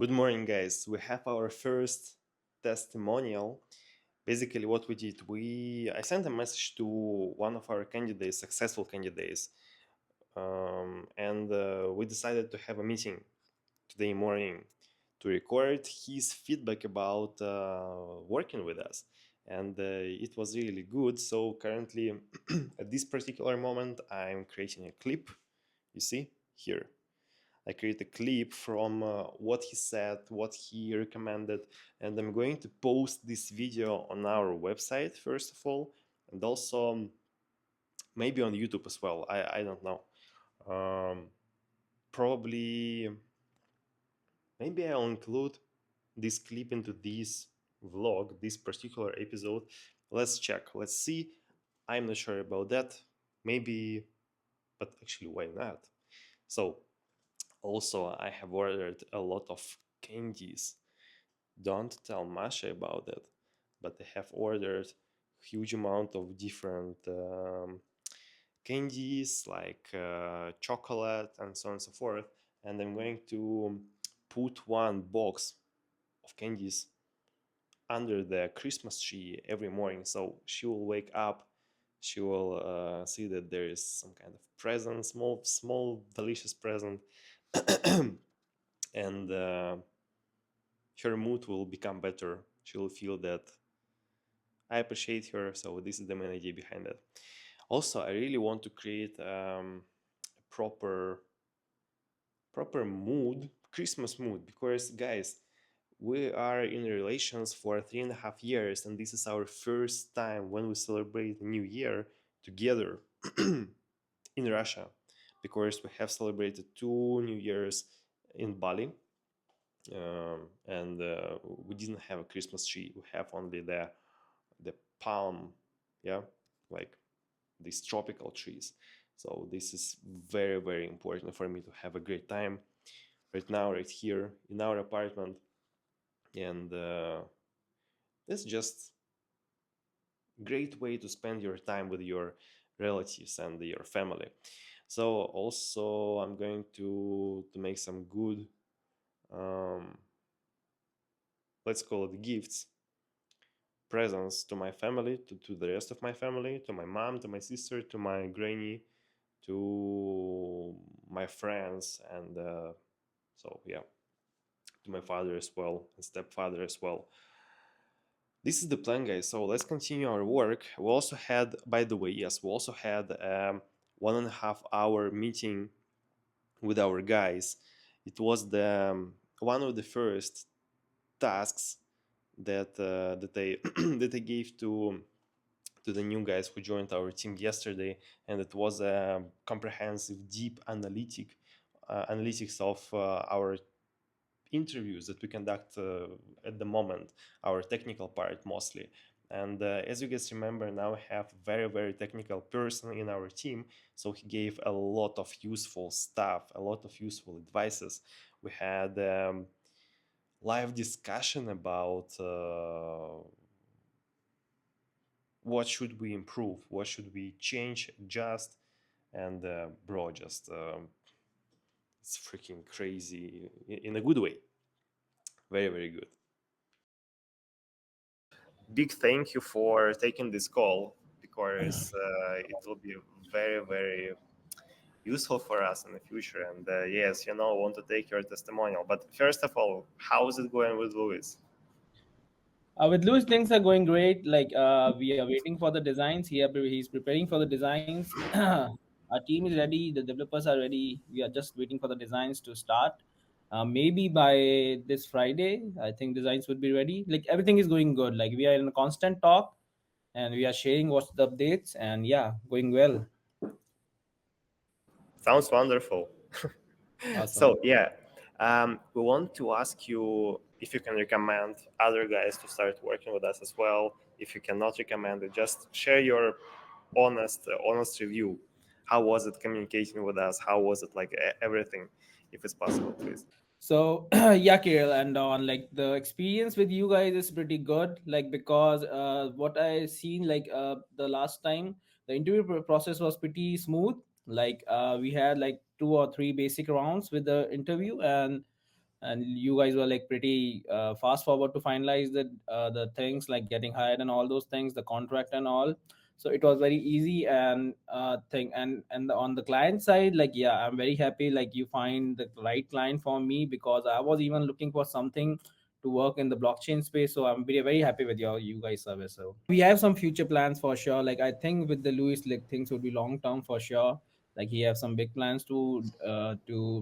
Good morning, guys. We have our first testimonial. Basically, what we did, I sent a message to one of our candidates, successful candidates, and we decided to have a meeting today morning to record his feedback about working with us, and it was really good. So currently, at this particular moment, I'm creating a clip. You see here. I create a clip from what he said, what he recommended, and I'm going to post this video on our website first of all, and also maybe on YouTube as well. I don't know. Um, Probably, maybe I'll include this clip into this vlog, this particular episode. Let's check. Let's see. I'm not sure about that. Maybe, but actually, why not? So, also, I have ordered a lot of candies. Don't tell Masha about it, but I have ordered huge amount of different candies like chocolate and so on and so forth. And I'm going to put one box of candies under the Christmas tree every morning. So she will wake up, she will see that there is some kind of present, small, delicious present, and her mood will become better. She will feel that I appreciate her. So this is the main idea behind it. Also, I really want to create a proper mood, Christmas mood, because guys, we are in relations for 3.5 years, and this is our first time when we celebrate the New Year together in Russia, because we have celebrated 2 New Years in Bali, and we didn't have a Christmas tree. We have only the palm, yeah, like these tropical trees. So this is very important for me to have a great time right now, right here in our apartment, and it's just great way to spend your time with your relatives and your family. So also I'm going to make some good, um, let's call it gifts, presents to my family, to the rest of my family, to my mom, to my sister, to my granny, to my friends, and so yeah, to my father as well and stepfather as well. This is the plan, guys. So let's continue our work. We also had, by the way, yes, we also had 1.5 hour meeting with our guys. It was the one of the first tasks that they that I gave to the new guys who joined our team yesterday, and it was a comprehensive, deep analytics of our interviews that we conduct at the moment, our technical part mostly. And as you guys remember, now we have very technical person in our team, so he gave a lot of useful stuff, a lot of useful advices. We had live discussion about what should we improve, what should we change, adjust, and bro, just it's freaking crazy in a good way. Very good. Big thank you for taking this call, because it will be very useful for us in the future. And yes, I want to take your testimonial. But first of all, how is it going with Louis? With Louis, things are going great. We are waiting for the designs. He's preparing for the designs. Our team is ready. The developers are ready. We are just waiting for the designs to start. Maybe by this Friday, I think designs would be ready. Like everything is going good. Like we are in a constant talk, and we are sharing what's the updates. And yeah, going well. Sounds wonderful. Awesome. So yeah, we want to ask you if you can recommend other guys to start working with us as well. If you cannot recommend it, just share your honest review. How was it communicating with us? How was it like everything, if it's possible, please? So yeah, Kirill, and on like the experience with you guys is pretty good. Like because what I seen the last time the interview process was pretty smooth. We had like two or three basic rounds with the interview, and and you guys were like pretty fast forward to finalize the things like getting hired and all those things, the contract and all. So it was very easy and thing. And on the client side, like, yeah, I'm very happy like you find the right client for me, because I was even looking for something to work in the blockchain space. So I'm very, very happy with you guys service. So we have some future plans for sure. Like I think with the Louis, like things would be long term for sure. Like he have some big plans to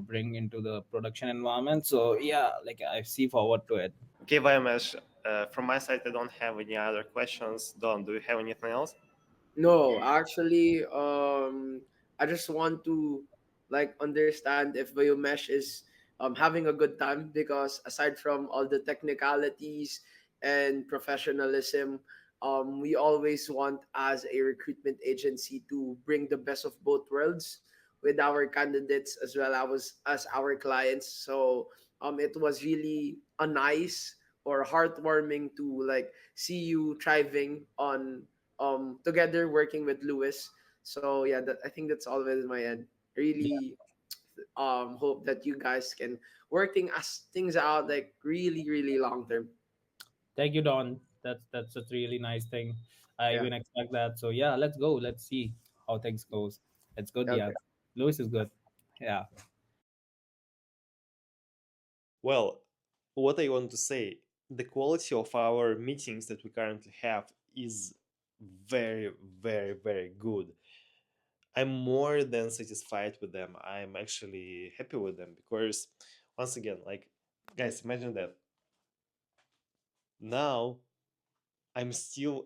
bring into the production environment. So yeah, like I see forward to it. Okay, Vayamesh, from my side, I don't have any other questions. Don, do you have anything else? No, actually, I just want to like understand if Biomesh is having a good time, because aside from all the technicalities and professionalism, we always want as a recruitment agency to bring the best of both worlds with our candidates as well as our clients. So it was really a nice or heartwarming to like see you thriving on together working with Lewis. So yeah, that I think that's all with my end. Yeah. Really hope that you guys can working as things out like really long term. Thank you, Don. That's a really nice thing. I Yeah. even expect that. So yeah, let's go. Let's see how things goes. It's good. Yeah, Okay. Lewis is good. Yeah. Well, what I want to say, the quality of our meetings that we currently have is very, very, very good. I'm more than satisfied with them. I'm actually happy with them because, once again, like, guys, imagine that now I'm still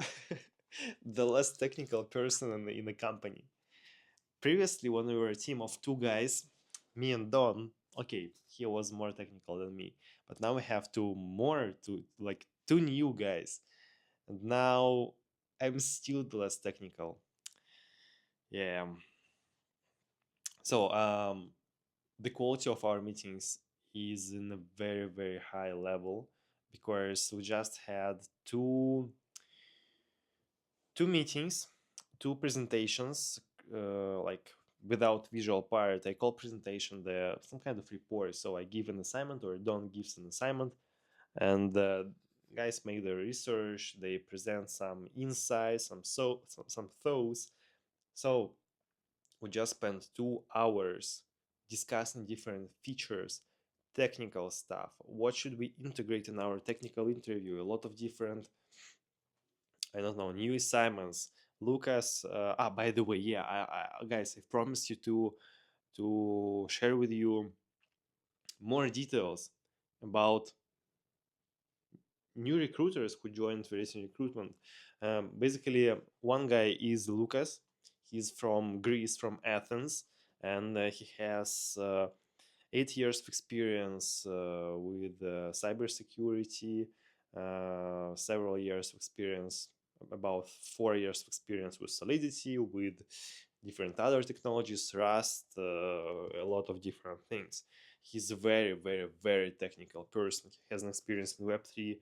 the less technical person in the company. Previously, when we were a team of two guys, me and Don, okay, he was more technical than me, but now we have two new guys, and now I'm still the less technical. Yeah. So the quality of our meetings is in a very, very high level because we just had two meetings, two presentations, like without visual part. I call presentation the some kind of report. So I give an assignment or Don gives an assignment, and guys make their research. They present some insights, some thoughts. So we just spent 2 hours discussing different features, technical stuff. What should we integrate in our technical interview? A lot of different, I don't know, new assignments. Lucas, by the way, yeah, guys, I promised you to share with you more details about new recruiters who joined Veretin recruitment. Basically, one guy is Lucas. He's from Greece, from Athens, and he has 8 years of experience with cybersecurity, several years of experience, about 4 years of experience with Solidity, with different other technologies, Rust, a lot of different things. He's a very, very, very technical person. He has an experience in Web3,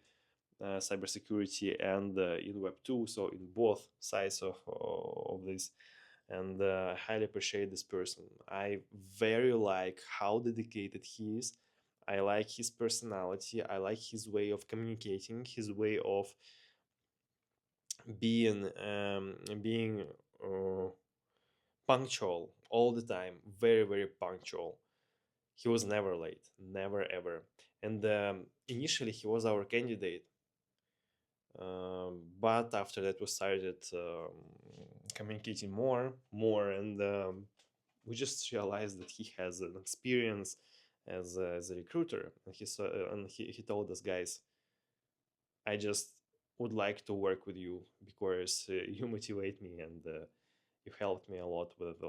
cybersecurity, and in Web2, so in both sides of this. And I highly appreciate this person. I very like how dedicated he is. I like his personality. I like his way of communicating, his way of being punctual all the time. Very, very punctual. He was never late, never ever. And initially, he was our candidate. But after that, we started communicating more, and we just realized that he has an experience as a recruiter, and he told us, guys, I just would like to work with you because you motivate me and you helped me a lot with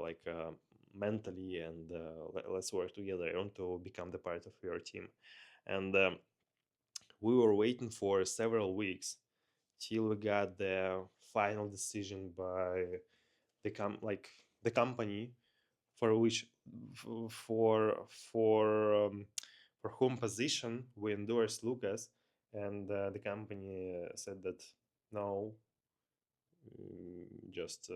mentally, and let's work together. I want to become the part of your team. And we were waiting for several weeks till we got the final decision by the company for which for for whom position we endorsed Lucas, and the company said that no, just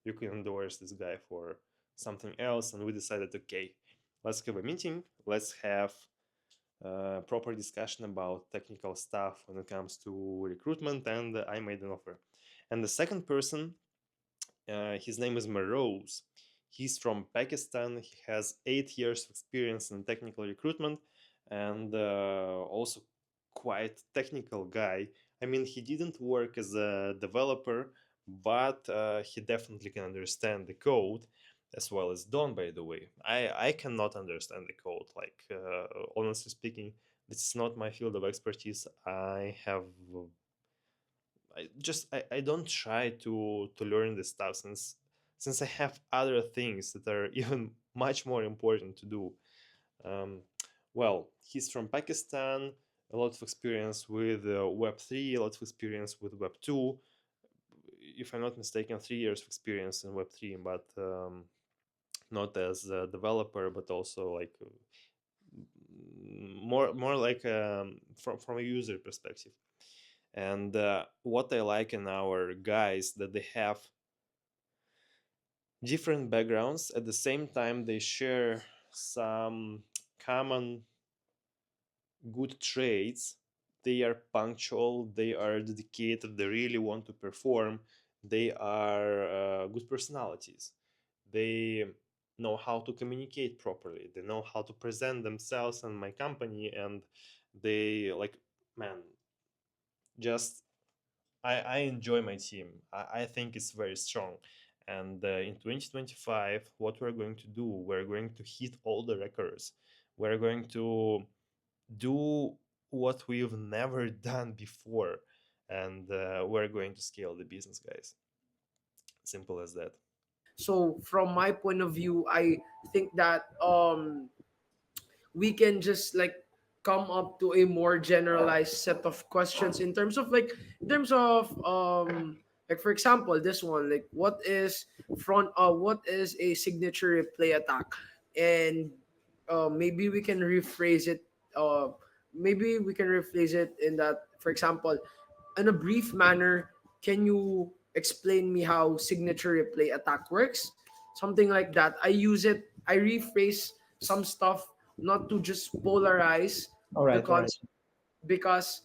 you can endorse this guy for something else, and we decided, okay, let's have a meeting, let's have proper discussion about technical stuff when it comes to recruitment, and I made an offer. And the second person, his name is Marose. He's from Pakistan. He has 8 years of experience in technical recruitment, and also quite technical guy. I mean, he didn't work as a developer, but he definitely can understand the code as well as Don, by the way. I cannot understand the code. Like, honestly speaking, this is not my field of expertise. I don't try to learn this stuff since I have other things that are even much more important to do. Um, well, he's from Pakistan, a lot of experience with Web3, a lot of experience with Web2. If I'm not mistaken, 3 years of experience in Web3, but not as a developer, but also like more like from a user perspective. And what I like in our guys that they have different backgrounds. At the same time, they share some common good traits. They are punctual, they are dedicated, they really want to perform, they are good personalities. They know how to communicate properly, they know how to present themselves and my company, and they like, man, just I enjoy my team. I think it's very strong. And in 2025, what we're going to do, we're going to hit all the records. We're going to do what we've never done before. And we're going to scale the business, guys. Simple as that. So from my point of view, I think that we can just like come up to a more generalized set of questions in terms of like for example this one, like what is a signature replay attack, and maybe we can rephrase it, uh in that, for example, in a brief manner, can you explain me how signature replay attack works? Something like that. I rephrase some stuff, not to just polarize All the right, all right. concept, because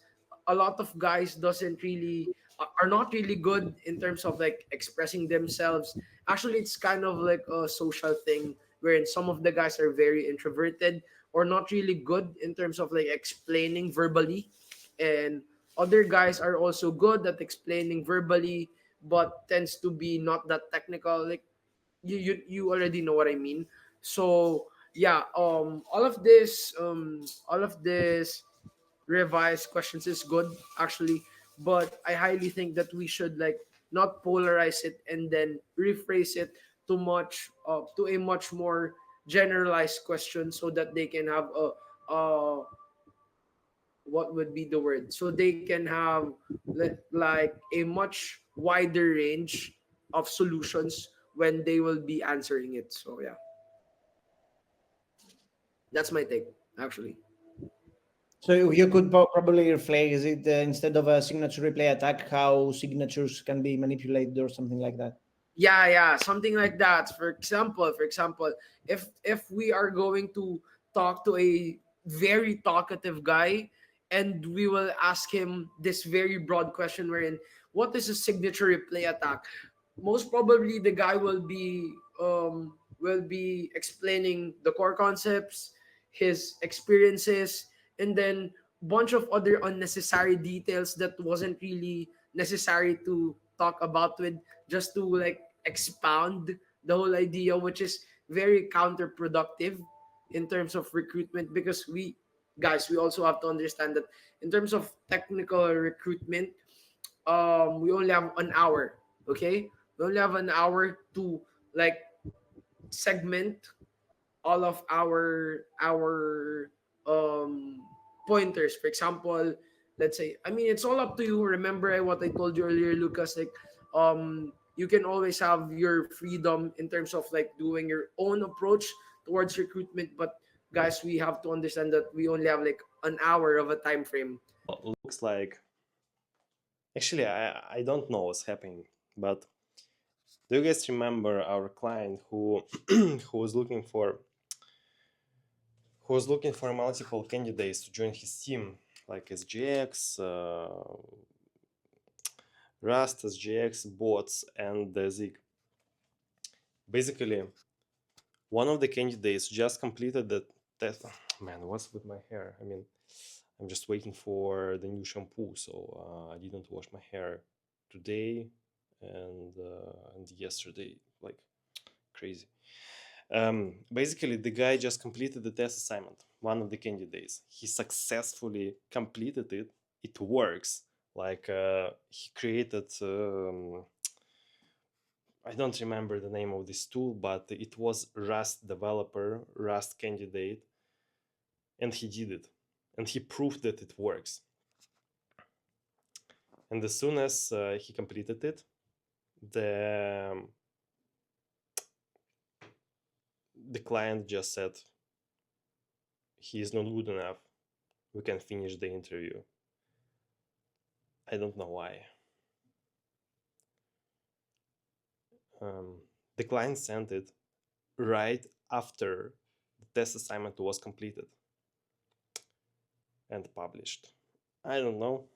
a lot of guys doesn't really are not really good in terms of like expressing themselves. Actually, it's kind of like a social thing wherein some of the guys are very introverted or not really good in terms of like explaining verbally, and other guys are also good at explaining verbally but tends to be not that technical. Like you already know what I mean. So yeah, all of this revised questions is good actually, but I highly think that we should like not polarize it and then rephrase it to a much more generalized question, so that they can have a what would be the word, so they can have like a much wider range of solutions when they will be answering it. So yeah, that's my take actually. So you could probably rephrase it, instead of a signature replay attack, how signatures can be manipulated or something like that. Yeah, something like that. For example, if we are going to talk to a very talkative guy, and we will ask him this very broad question wherein, what is a signature replay attack? Most probably the guy will be explaining the core concepts, his experiences, and then bunch of other unnecessary details that wasn't really necessary to talk about with, just to like expound the whole idea, which is very counterproductive in terms of recruitment, because we also have to understand that in terms of technical recruitment, we only have an hour. Okay, we only have an hour to like segment all of our pointers. For example, let's say, I mean, it's all up to you. Remember what I told you earlier, Lucas, like you can always have your freedom in terms of like doing your own approach towards recruitment, but guys, we have to understand that we only have like an hour of a time frame. Looks like, actually, I don't know what's happening, but do you guys remember our client who who who was looking for multiple candidates to join his team, like SGX, Rust, SGX, bots, and Zig. Basically, one of the candidates just completed the test. Man, what's with my hair? I mean, I'm just waiting for the new shampoo, so I didn't wash my hair today and yesterday, like crazy. Basically, the guy just completed the test assignment. One of the candidates, he successfully completed it. It works. Like he created. I don't remember the name of this tool, but it was Rust developer, Rust candidate, and he did it, and he proved that it works. And as soon as he completed it, the client just said he is not good enough. We can finish the interview. I don't know why. The client sent it right after the test assignment was completed and published. I don't know.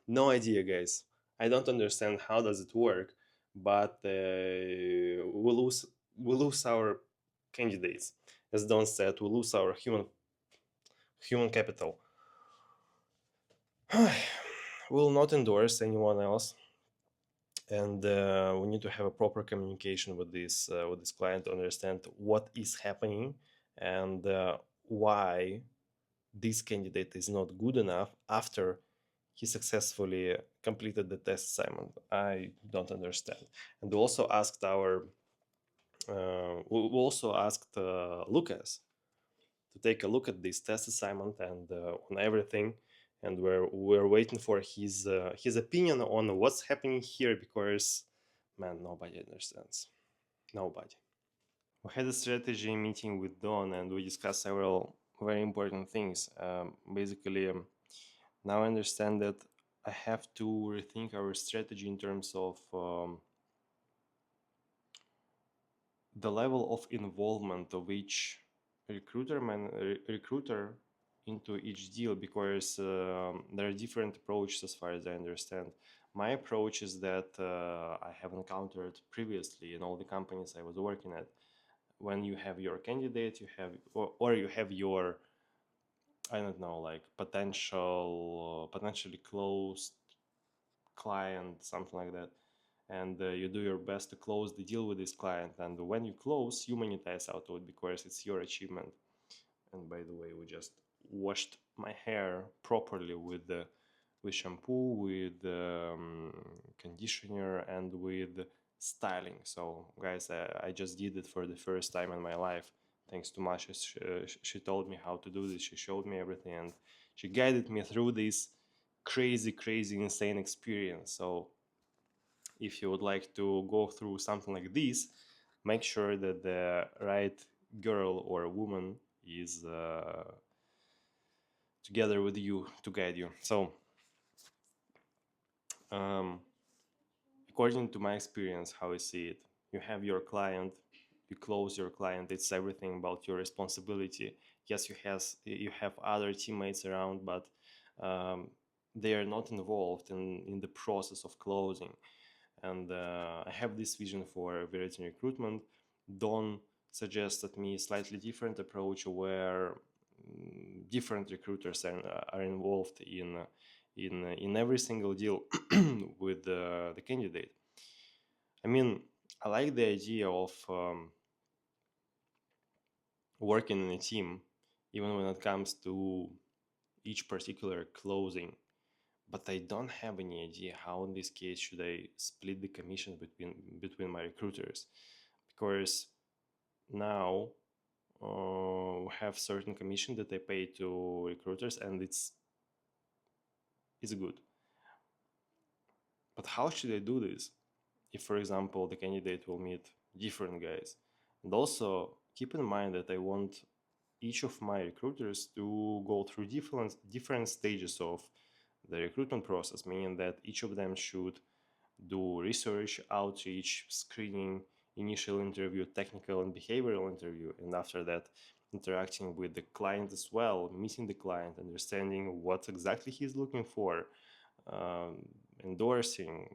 No idea, guys. I don't understand how does it work, but we lose our candidates. As Don said, we lose our human capital. We'll not endorse anyone else, and we need to have a proper communication with this client to understand what is happening and why this candidate is not good enough after he successfully completed the test assignment. I don't understand. And we also asked Lucas to take a look at this test assignment and on everything, and we're waiting for his opinion on what's happening here, because man, nobody understands. Nobody. We had a strategy meeting with Don and we discussed several very important things. Basically, now I understand that I have to rethink our strategy in terms of the level of involvement of each recruiter into each deal, because there are different approaches as far as I understand. My approach is that I have encountered previously in all the companies I was working at. When you have your candidate, you have or you have your, I don't know, like potentially closed client, something like that, and you do your best to close the deal with this client, and when you close, you monetize out of it because it's your achievement. And by the way, we just washed my hair properly with shampoo, with conditioner, and with styling. So guys, I just did it for the first time in my life, thanks to Masha. She told me how to do this, she showed me everything, and she guided me through this crazy insane experience. So if you would like to go through something like this, make sure that the right girl or woman is together with you to guide you. So according to my experience, how I see it, you have your client, you close your client, it's everything about your responsibility. Yes, you have other teammates around, but they are not involved in the process of closing. And I have this vision for Veretin recruitment. Don suggested me a slightly different approach where different recruiters are involved in every single deal with the candidate. I mean, I like the idea of working in a team, even when it comes to each particular closing. But I don't have any idea how in this case should I split the commission between my recruiters, because now we have certain commission that I pay to recruiters, and it's good. But how should I do this if, for example, the candidate will meet different guys? And also keep in mind that I want each of my recruiters to go through different stages of the recruitment process, meaning that each of them should do research, outreach, screening, initial interview, technical and behavioral interview, and after that interacting with the client as well, meeting the client, understanding what exactly he's looking for, endorsing,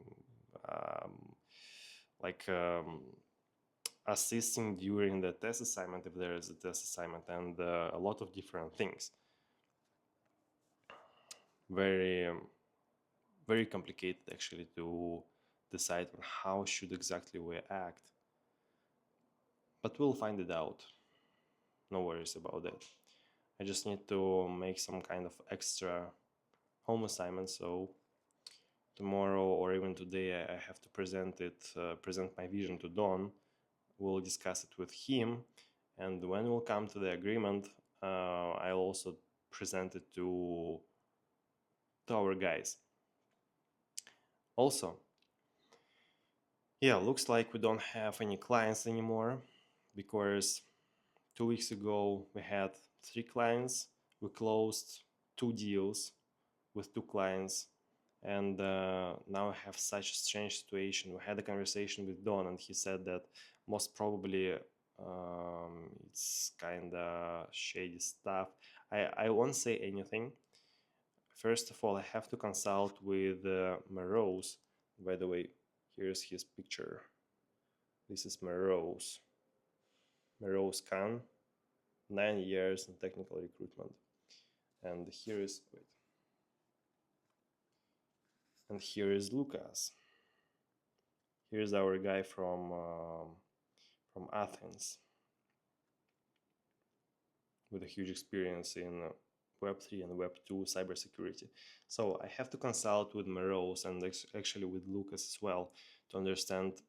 um, like assisting during the test assignment if there is a test assignment, and a lot of different things. Very very complicated actually to decide on how should exactly we act, but we'll find it out. No worries about that. I just need to make some kind of extra home assignment, so tomorrow or even today I have to present my vision to Don. We'll discuss it with him, and when we'll come to the agreement, I'll also present it to our guys. Also, yeah, looks like we don't have any clients anymore, because 2 weeks ago we had 3 clients. We closed 2 deals with 2 clients, and now I have such a strange situation. We had a conversation with Don, and he said that most probably it's kind of shady stuff. I won't say anything. First of all, I have to consult with Morose. By the way, here's his picture. This is Morose. Morose Khan, 9 years in technical recruitment. And here is, wait. And here is Lucas. Here's our guy from Athens, with a huge experience in Web3 and Web2 cybersecurity. So I have to consult with Morose and actually with Lucas as well to understand,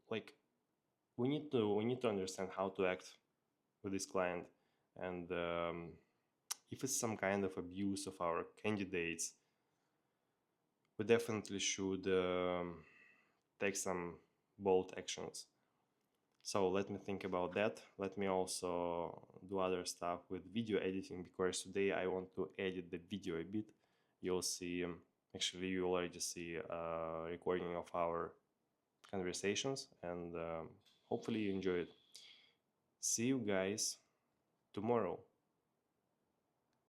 like, we need to understand how to act with this client, and if it's some kind of abuse of our candidates, we definitely should take some bold actions. So let me think about that. Let me also do other stuff with video editing, because today I want to edit the video a bit. You'll see, actually you already see a recording of our conversations, and hopefully you enjoy it. See you guys tomorrow.